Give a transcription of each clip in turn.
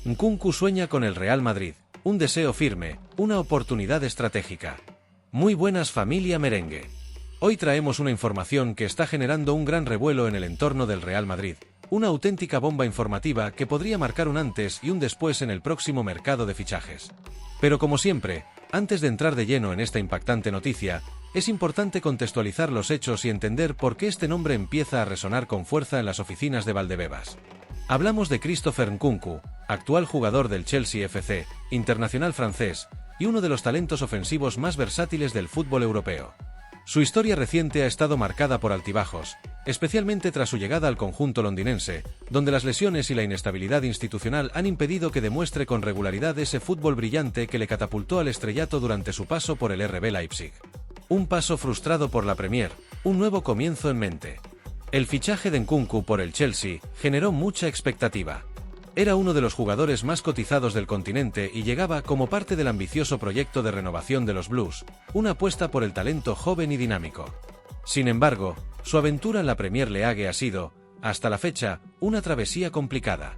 Nkunku sueña con el Real Madrid, un deseo firme, una oportunidad estratégica. Muy buenas familia merengue. Hoy traemos una información que está generando un gran revuelo en el entorno del Real Madrid, una auténtica bomba informativa que podría marcar un antes y un después en el próximo mercado de fichajes. Pero como siempre, antes de entrar de lleno en esta impactante noticia, es importante contextualizar los hechos y entender por qué este nombre empieza a resonar con fuerza en las oficinas de Valdebebas. Hablamos de Christopher Nkunku, actual jugador del Chelsea FC, internacional francés, y uno de los talentos ofensivos más versátiles del fútbol europeo. Su historia reciente ha estado marcada por altibajos, especialmente tras su llegada al conjunto londinense, donde las lesiones y la inestabilidad institucional han impedido que demuestre con regularidad ese fútbol brillante que le catapultó al estrellato durante su paso por el RB Leipzig. Un paso frustrado por la Premier, un nuevo comienzo en mente. El fichaje de Nkunku por el Chelsea generó mucha expectativa. Era uno de los jugadores más cotizados del continente y llegaba como parte del ambicioso proyecto de renovación de los Blues, una apuesta por el talento joven y dinámico. Sin embargo, su aventura en la Premier League ha sido, hasta la fecha, una travesía complicada.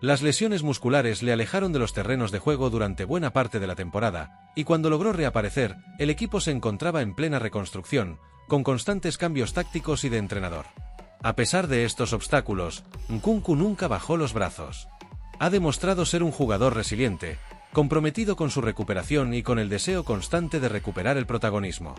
Las lesiones musculares le alejaron de los terrenos de juego durante buena parte de la temporada, y cuando logró reaparecer, el equipo se encontraba en plena reconstrucción, con constantes cambios tácticos y de entrenador. A pesar de estos obstáculos, Nkunku nunca bajó los brazos. Ha demostrado ser un jugador resiliente, comprometido con su recuperación y con el deseo constante de recuperar el protagonismo.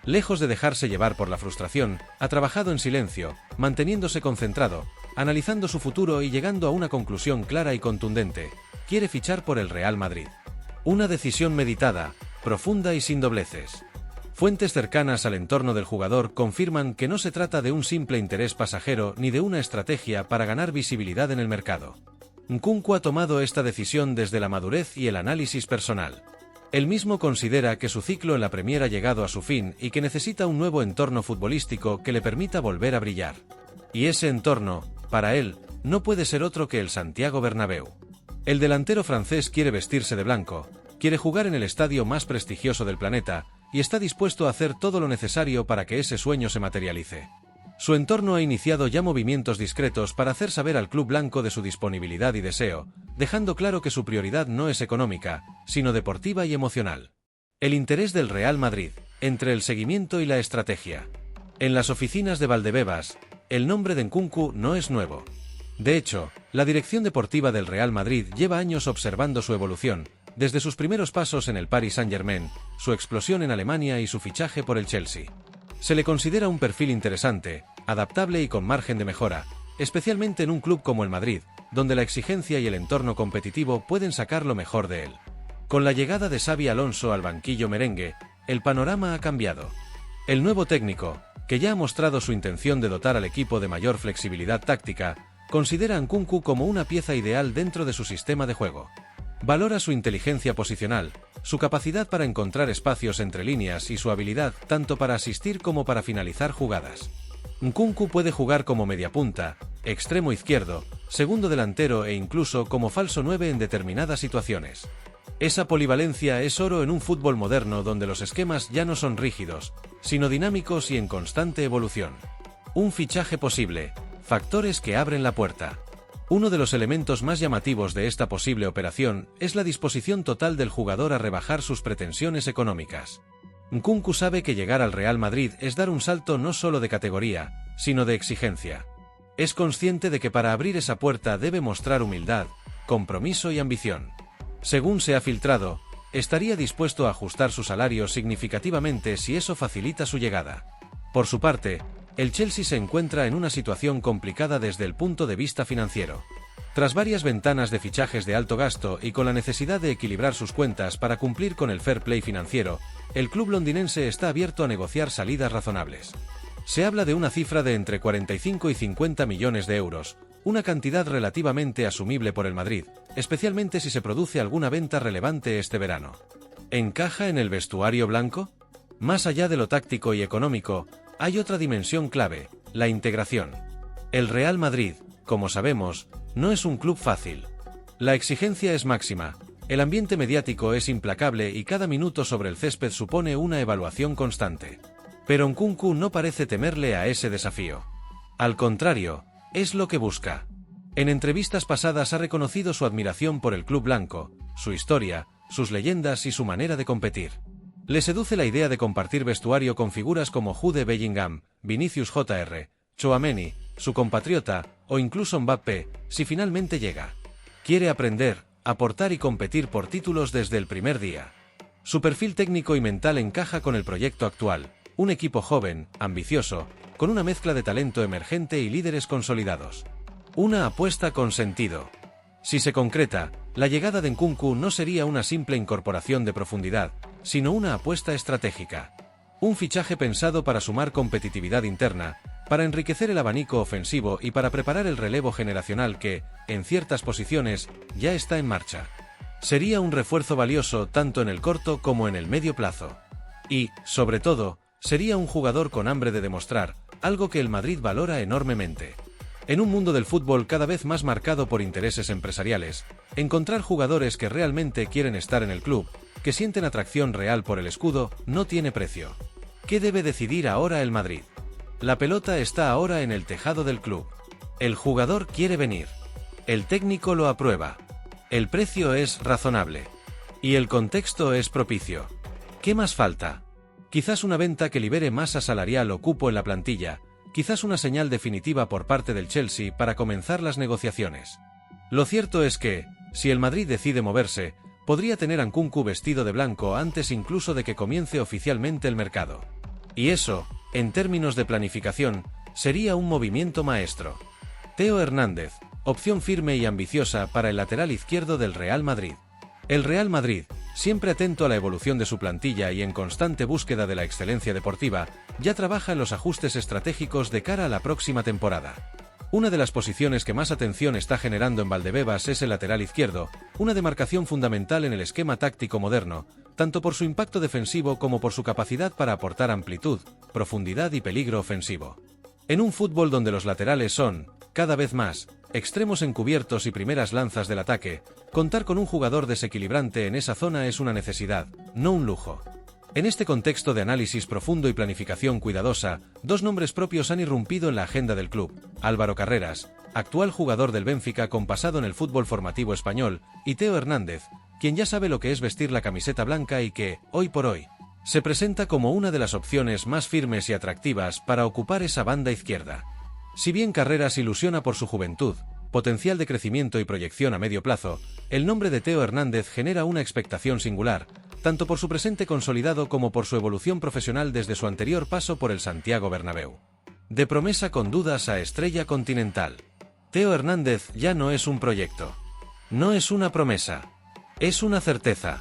Lejos de dejarse llevar por la frustración, ha trabajado en silencio, manteniéndose concentrado, analizando su futuro y llegando a una conclusión clara y contundente: quiere fichar por el Real Madrid. Una decisión meditada, profunda y sin dobleces. Fuentes cercanas al entorno del jugador confirman que no se trata de un simple interés pasajero ni de una estrategia para ganar visibilidad en el mercado. Nkunku ha tomado esta decisión desde la madurez y el análisis personal. Él mismo considera que su ciclo en la Premier ha llegado a su fin y que necesita un nuevo entorno futbolístico que le permita volver a brillar. Y ese entorno, para él, no puede ser otro que el Santiago Bernabéu. El delantero francés quiere vestirse de blanco, quiere jugar en el estadio más prestigioso del planeta, y está dispuesto a hacer todo lo necesario para que ese sueño se materialice. Su entorno ha iniciado ya movimientos discretos para hacer saber al club blanco de su disponibilidad y deseo, dejando claro que su prioridad no es económica, sino deportiva y emocional. El interés del Real Madrid, entre el seguimiento y la estrategia. En las oficinas de Valdebebas, el nombre de Nkunku no es nuevo. De hecho, la dirección deportiva del Real Madrid lleva años observando su evolución, desde sus primeros pasos en el Paris Saint-Germain, su explosión en Alemania y su fichaje por el Chelsea. Se le considera un perfil interesante, adaptable y con margen de mejora, especialmente en un club como el Madrid, donde la exigencia y el entorno competitivo pueden sacar lo mejor de él. Con la llegada de Xabi Alonso al banquillo merengue, el panorama ha cambiado. El nuevo técnico, que ya ha mostrado su intención de dotar al equipo de mayor flexibilidad táctica, considera a Nkunku como una pieza ideal dentro de su sistema de juego. Valora su inteligencia posicional, su capacidad para encontrar espacios entre líneas y su habilidad tanto para asistir como para finalizar jugadas. Nkunku puede jugar como mediapunta, extremo izquierdo, segundo delantero e incluso como falso 9 en determinadas situaciones. Esa polivalencia es oro en un fútbol moderno donde los esquemas ya no son rígidos, sino dinámicos y en constante evolución. Un fichaje posible, factores que abren la puerta. Uno de los elementos más llamativos de esta posible operación es la disposición total del jugador a rebajar sus pretensiones económicas. Nkunku sabe que llegar al Real Madrid es dar un salto no solo de categoría, sino de exigencia. Es consciente de que para abrir esa puerta debe mostrar humildad, compromiso y ambición. Según se ha filtrado, estaría dispuesto a ajustar su salario significativamente si eso facilita su llegada. Por su parte, el Chelsea se encuentra en una situación complicada desde el punto de vista financiero. Tras varias ventanas de fichajes de alto gasto y con la necesidad de equilibrar sus cuentas para cumplir con el fair play financiero, el club londinense está abierto a negociar salidas razonables. Se habla de una cifra de entre 45 y 50 millones de euros, una cantidad relativamente asumible por el Madrid, especialmente si se produce alguna venta relevante este verano. ¿Encaja en el vestuario blanco? Más allá de lo táctico y económico, hay otra dimensión clave, la integración. El Real Madrid, como sabemos, no es un club fácil. La exigencia es máxima, el ambiente mediático es implacable y cada minuto sobre el césped supone una evaluación constante. Pero Nkunku no parece temerle a ese desafío. Al contrario, es lo que busca. En entrevistas pasadas ha reconocido su admiración por el club blanco, su historia, sus leyendas y su manera de competir. Le seduce la idea de compartir vestuario con figuras como Jude Bellingham, Vinicius Jr., Tchouaméni, su compatriota, o incluso Mbappé, si finalmente llega. Quiere aprender, aportar y competir por títulos desde el primer día. Su perfil técnico y mental encaja con el proyecto actual, un equipo joven, ambicioso, con una mezcla de talento emergente y líderes consolidados. Una apuesta con sentido. Si se concreta, la llegada de Nkunku no sería una simple incorporación de profundidad, sino una apuesta estratégica. Un fichaje pensado para sumar competitividad interna, para enriquecer el abanico ofensivo y para preparar el relevo generacional que, en ciertas posiciones, ya está en marcha. Sería un refuerzo valioso tanto en el corto como en el medio plazo. Y, sobre todo, sería un jugador con hambre de demostrar, algo que el Madrid valora enormemente. En un mundo del fútbol cada vez más marcado por intereses empresariales, encontrar jugadores que realmente quieren estar en el club, que sienten atracción real por el escudo, no tiene precio. ¿Qué debe decidir ahora el Madrid? La pelota está ahora en el tejado del club. El jugador quiere venir. El técnico lo aprueba. El precio es razonable. Y el contexto es propicio. ¿Qué más falta? Quizás una venta que libere masa salarial o cupo en la plantilla, quizás una señal definitiva por parte del Chelsea para comenzar las negociaciones. Lo cierto es que, si el Madrid decide moverse, podría tener a Nkunku vestido de blanco antes incluso de que comience oficialmente el mercado. Y eso, en términos de planificación, sería un movimiento maestro. Theo Hernández, opción firme y ambiciosa para el lateral izquierdo del Real Madrid. El Real Madrid, siempre atento a la evolución de su plantilla y en constante búsqueda de la excelencia deportiva, ya trabaja en los ajustes estratégicos de cara a la próxima temporada. Una de las posiciones que más atención está generando en Valdebebas es el lateral izquierdo, una demarcación fundamental en el esquema táctico moderno, tanto por su impacto defensivo como por su capacidad para aportar amplitud, profundidad y peligro ofensivo. En un fútbol donde los laterales son, cada vez más, extremos encubiertos y primeras lanzas del ataque, contar con un jugador desequilibrante en esa zona es una necesidad, no un lujo. En este contexto de análisis profundo y planificación cuidadosa, dos nombres propios han irrumpido en la agenda del club: Álvaro Carreras, actual jugador del Benfica con pasado en el fútbol formativo español, y Theo Hernández, quien ya sabe lo que es vestir la camiseta blanca y que, hoy por hoy, se presenta como una de las opciones más firmes y atractivas para ocupar esa banda izquierda. Si bien Carreras ilusiona por su juventud, potencial de crecimiento y proyección a medio plazo, el nombre de Theo Hernández genera una expectación singular, tanto por su presente consolidado como por su evolución profesional desde su anterior paso por el Santiago Bernabéu. De promesa con dudas a estrella continental. Theo Hernández ya no es un proyecto. No es una promesa. Es una certeza.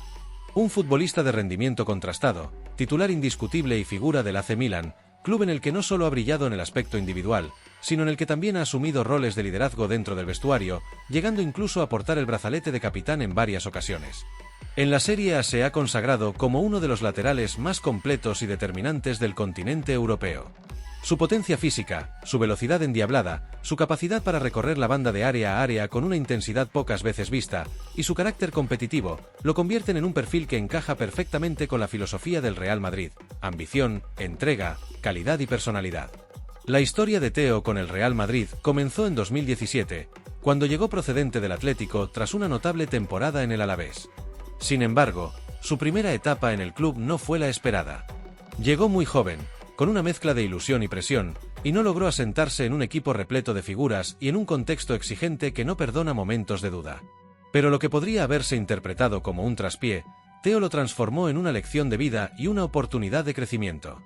Un futbolista de rendimiento contrastado, titular indiscutible y figura del AC Milan, club en el que no solo ha brillado en el aspecto individual, sino en el que también ha asumido roles de liderazgo dentro del vestuario, llegando incluso a portar el brazalete de capitán en varias ocasiones. En la Serie A se ha consagrado como uno de los laterales más completos y determinantes del continente europeo. Su potencia física, su velocidad endiablada, su capacidad para recorrer la banda de área a área con una intensidad pocas veces vista, y su carácter competitivo, lo convierten en un perfil que encaja perfectamente con la filosofía del Real Madrid: ambición, entrega, calidad y personalidad. La historia de Theo con el Real Madrid comenzó en 2017, cuando llegó procedente del Atlético tras una notable temporada en el Alavés. Sin embargo, su primera etapa en el club no fue la esperada. Llegó muy joven, con una mezcla de ilusión y presión, y no logró asentarse en un equipo repleto de figuras y en un contexto exigente que no perdona momentos de duda. Pero lo que podría haberse interpretado como un traspié, Theo lo transformó en una lección de vida y una oportunidad de crecimiento.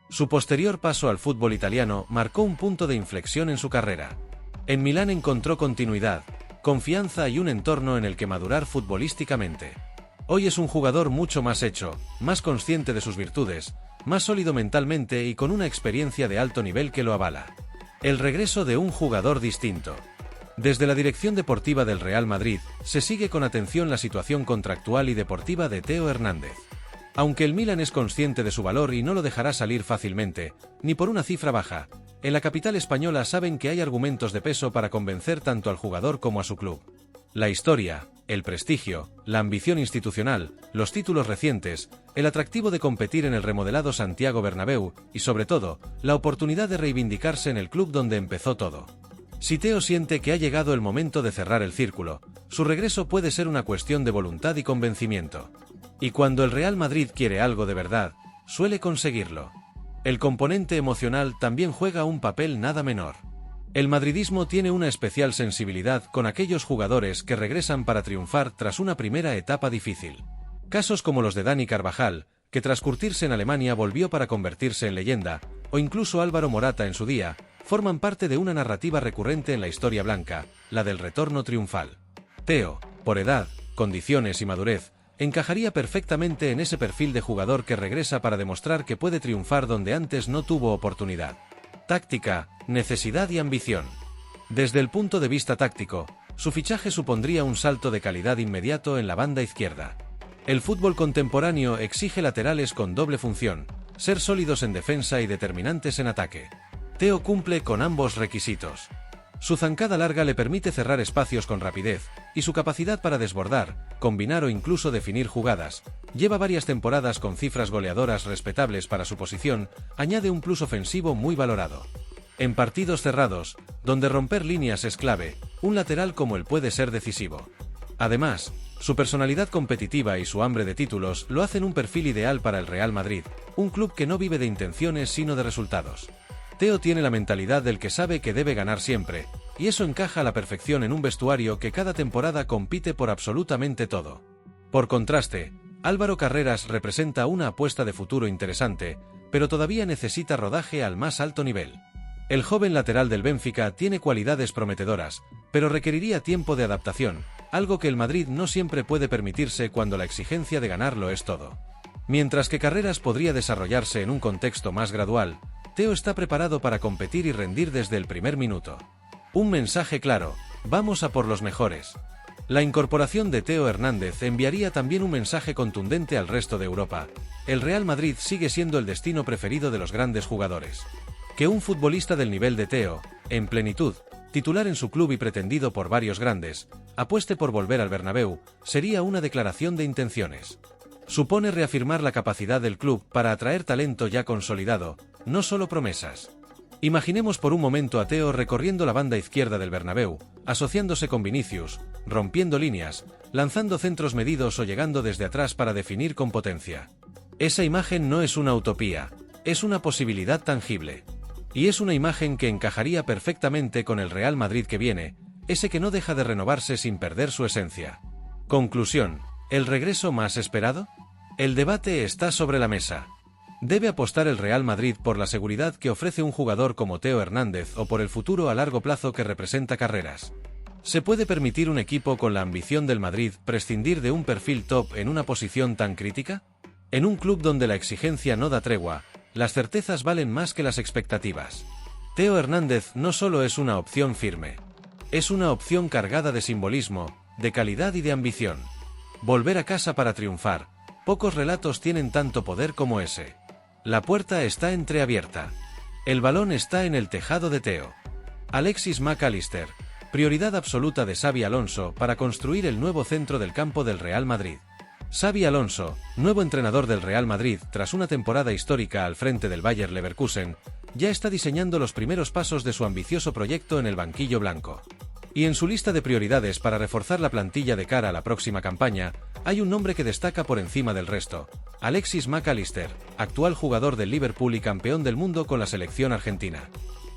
Su posterior paso al fútbol italiano marcó un punto de inflexión en su carrera. En Milán encontró continuidad, confianza y un entorno en el que madurar futbolísticamente. Hoy es un jugador mucho más hecho, más consciente de sus virtudes, más sólido mentalmente y con una experiencia de alto nivel que lo avala. El regreso de un jugador distinto. Desde la dirección deportiva del Real Madrid, se sigue con atención la situación contractual y deportiva de Theo Hernández. Aunque el Milan es consciente de su valor y no lo dejará salir fácilmente, ni por una cifra baja, en la capital española saben que hay argumentos de peso para convencer tanto al jugador como a su club. La historia, el prestigio, la ambición institucional, los títulos recientes, el atractivo de competir en el remodelado Santiago Bernabéu y, sobre todo, la oportunidad de reivindicarse en el club donde empezó todo. Si Theo siente que ha llegado el momento de cerrar el círculo, su regreso puede ser una cuestión de voluntad y convencimiento. Y cuando el Real Madrid quiere algo de verdad, suele conseguirlo. El componente emocional también juega un papel nada menor. El madridismo tiene una especial sensibilidad con aquellos jugadores que regresan para triunfar tras una primera etapa difícil. Casos como los de Dani Carvajal, que tras curtirse en Alemania volvió para convertirse en leyenda, o incluso Álvaro Morata en su día, forman parte de una narrativa recurrente en la historia blanca, la del retorno triunfal. Theo, por edad, condiciones y madurez, encajaría perfectamente en ese perfil de jugador que regresa para demostrar que puede triunfar donde antes no tuvo oportunidad. Táctica, necesidad y ambición. Desde el punto de vista táctico, su fichaje supondría un salto de calidad inmediato en la banda izquierda. El fútbol contemporáneo exige laterales con doble función, ser sólidos en defensa y determinantes en ataque. Theo cumple con ambos requisitos. Su zancada larga le permite cerrar espacios con rapidez, y su capacidad para desbordar, combinar o incluso definir jugadas, lleva varias temporadas con cifras goleadoras respetables para su posición, añade un plus ofensivo muy valorado. En partidos cerrados, donde romper líneas es clave, un lateral como él puede ser decisivo. Además, su personalidad competitiva y su hambre de títulos lo hacen un perfil ideal para el Real Madrid, un club que no vive de intenciones sino de resultados. Theo tiene la mentalidad del que sabe que debe ganar siempre, y eso encaja a la perfección en un vestuario que cada temporada compite por absolutamente todo. Por contraste, Álvaro Carreras representa una apuesta de futuro interesante, pero todavía necesita rodaje al más alto nivel. El joven lateral del Benfica tiene cualidades prometedoras, pero requeriría tiempo de adaptación, algo que el Madrid no siempre puede permitirse cuando la exigencia de ganarlo es todo. Mientras que Carreras podría desarrollarse en un contexto más gradual, Theo está preparado para competir y rendir desde el primer minuto. Un mensaje claro: vamos a por los mejores. La incorporación de Theo Hernández enviaría también un mensaje contundente al resto de Europa: el Real Madrid sigue siendo el destino preferido de los grandes jugadores. Que un futbolista del nivel de Theo, en plenitud, titular en su club y pretendido por varios grandes, apueste por volver al Bernabéu, sería una declaración de intenciones. Supone reafirmar la capacidad del club para atraer talento ya consolidado, no solo promesas. Imaginemos por un momento a Theo recorriendo la banda izquierda del Bernabéu, asociándose con Vinicius, rompiendo líneas, lanzando centros medidos o llegando desde atrás para definir con potencia. Esa imagen no es una utopía, es una posibilidad tangible. Y es una imagen que encajaría perfectamente con el Real Madrid que viene, ese que no deja de renovarse sin perder su esencia. Conclusión: ¿el regreso más esperado? El debate está sobre la mesa. ¿Debe apostar el Real Madrid por la seguridad que ofrece un jugador como Theo Hernández o por el futuro a largo plazo que representa Carreras? ¿Se puede permitir un equipo con la ambición del Madrid prescindir de un perfil top en una posición tan crítica? En un club donde la exigencia no da tregua, las certezas valen más que las expectativas. Theo Hernández no solo es una opción firme, es una opción cargada de simbolismo, de calidad y de ambición. Volver a casa para triunfar, pocos relatos tienen tanto poder como ese. La puerta está entreabierta. El balón está en el tejado de Theo. Alexis Mac Allister, prioridad absoluta de Xabi Alonso para construir el nuevo centro del campo del Real Madrid. Xabi Alonso, nuevo entrenador del Real Madrid tras una temporada histórica al frente del Bayer Leverkusen, ya está diseñando los primeros pasos de su ambicioso proyecto en el banquillo blanco. Y en su lista de prioridades para reforzar la plantilla de cara a la próxima campaña, hay un nombre que destaca por encima del resto: Alexis Mac Allister, actual jugador del Liverpool y campeón del mundo con la selección argentina.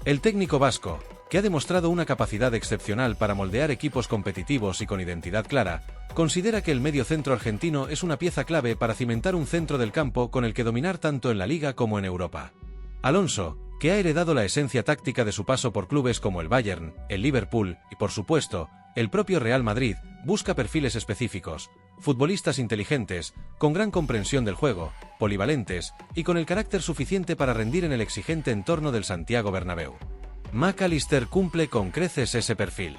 El técnico vasco, que ha demostrado una capacidad excepcional para moldear equipos competitivos y con identidad clara, considera que el mediocentro argentino es una pieza clave para cimentar un centro del campo con el que dominar tanto en la Liga como en Europa. Alonso, que ha heredado la esencia táctica de su paso por clubes como el Bayern, el Liverpool y, por supuesto, el propio Real Madrid, busca perfiles específicos, futbolistas inteligentes, con gran comprensión del juego, polivalentes y con el carácter suficiente para rendir en el exigente entorno del Santiago Bernabéu. Mac Allister cumple con creces ese perfil.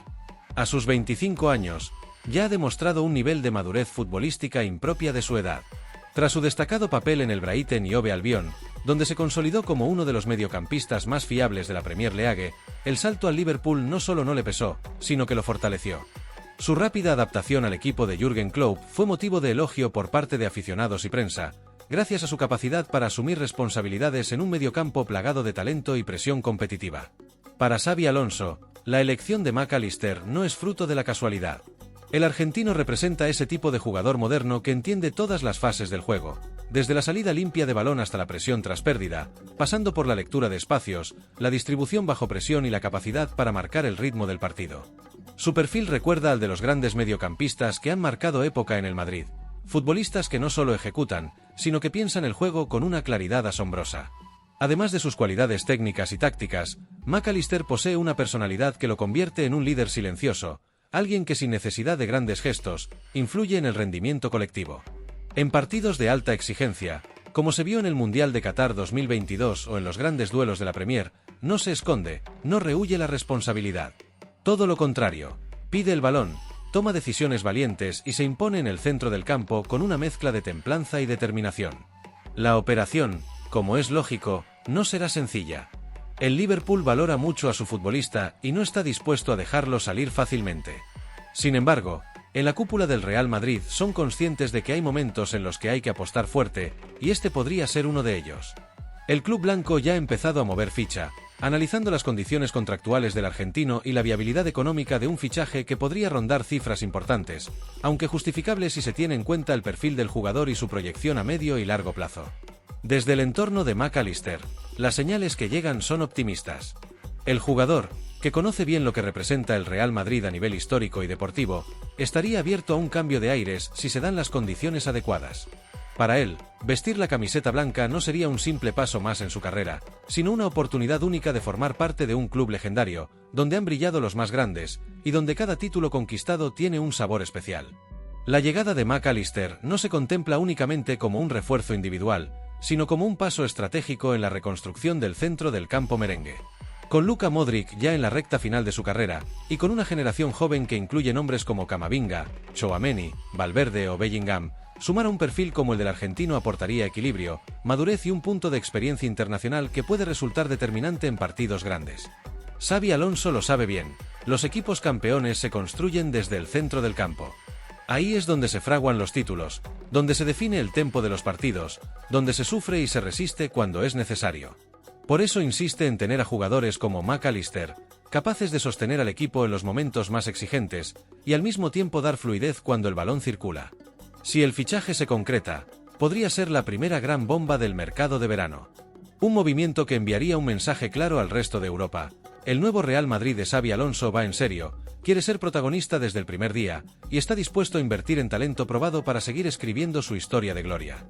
A sus 25 años, ya ha demostrado un nivel de madurez futbolística impropia de su edad. Tras su destacado papel en el Brighton y Hove Albion, donde se consolidó como uno de los mediocampistas más fiables de la Premier League, el salto al Liverpool no solo no le pesó, sino que lo fortaleció. Su rápida adaptación al equipo de Jürgen Klopp fue motivo de elogio por parte de aficionados y prensa, gracias a su capacidad para asumir responsabilidades en un mediocampo plagado de talento y presión competitiva. Para Xabi Alonso, La elección de Mac Allister no es fruto de la casualidad. El argentino representa ese tipo de jugador moderno que entiende todas las fases del juego, desde la salida limpia de balón hasta la presión tras pérdida, pasando por la lectura de espacios, la distribución bajo presión y la capacidad para marcar el ritmo del partido. Su perfil recuerda al de los grandes mediocampistas que han marcado época en el Madrid, futbolistas que no solo ejecutan, sino que piensan el juego con una claridad asombrosa. Además de sus cualidades técnicas y tácticas, Mac Allister posee una personalidad que lo convierte en un líder silencioso, alguien que sin necesidad de grandes gestos, influye en el rendimiento colectivo. En partidos de alta exigencia, como se vio en el Mundial de Qatar 2022 o en los grandes duelos de la Premier, no se esconde, no rehúye la responsabilidad. Todo lo contrario, pide el balón, toma decisiones valientes y se impone en el centro del campo con una mezcla de templanza y determinación. La operación, como es lógico, no será sencilla. El Liverpool valora mucho a su futbolista y no está dispuesto a dejarlo salir fácilmente. Sin embargo, en la cúpula del Real Madrid son conscientes de que hay momentos en los que hay que apostar fuerte, y este podría ser uno de ellos. El club blanco ya ha empezado a mover ficha, analizando las condiciones contractuales del argentino y la viabilidad económica de un fichaje que podría rondar cifras importantes, aunque justificable si se tiene en cuenta el perfil del jugador y su proyección a medio y largo plazo. Desde el entorno de Mac Allister, las señales que llegan son optimistas. El jugador, que conoce bien lo que representa el Real Madrid a nivel histórico y deportivo, estaría abierto a un cambio de aires si se dan las condiciones adecuadas. Para él, vestir la camiseta blanca no sería un simple paso más en su carrera, sino una oportunidad única de formar parte de un club legendario, donde han brillado los más grandes, y donde cada título conquistado tiene un sabor especial. La llegada de Mac Allister no se contempla únicamente como un refuerzo individual, sino como un paso estratégico en la reconstrucción del centro del campo merengue. Con Luka Modric ya en la recta final de su carrera, y con una generación joven que incluye nombres como Camavinga, Tchouaméni, Valverde o Bellingham, sumar a un perfil como el del argentino aportaría equilibrio, madurez y un punto de experiencia internacional que puede resultar determinante en partidos grandes. Xabi Alonso lo sabe bien, los equipos campeones se construyen desde el centro del campo. Ahí es donde se fraguan los títulos, donde se define el tempo de los partidos, donde se sufre y se resiste cuando es necesario. Por eso insiste en tener a jugadores como Mac Allister, capaces de sostener al equipo en los momentos más exigentes, y al mismo tiempo dar fluidez cuando el balón circula. Si el fichaje se concreta, podría ser la primera gran bomba del mercado de verano. Un movimiento que enviaría un mensaje claro al resto de Europa. El nuevo Real Madrid de Xabi Alonso va en serio, quiere ser protagonista desde el primer día, y está dispuesto a invertir en talento probado para seguir escribiendo su historia de gloria.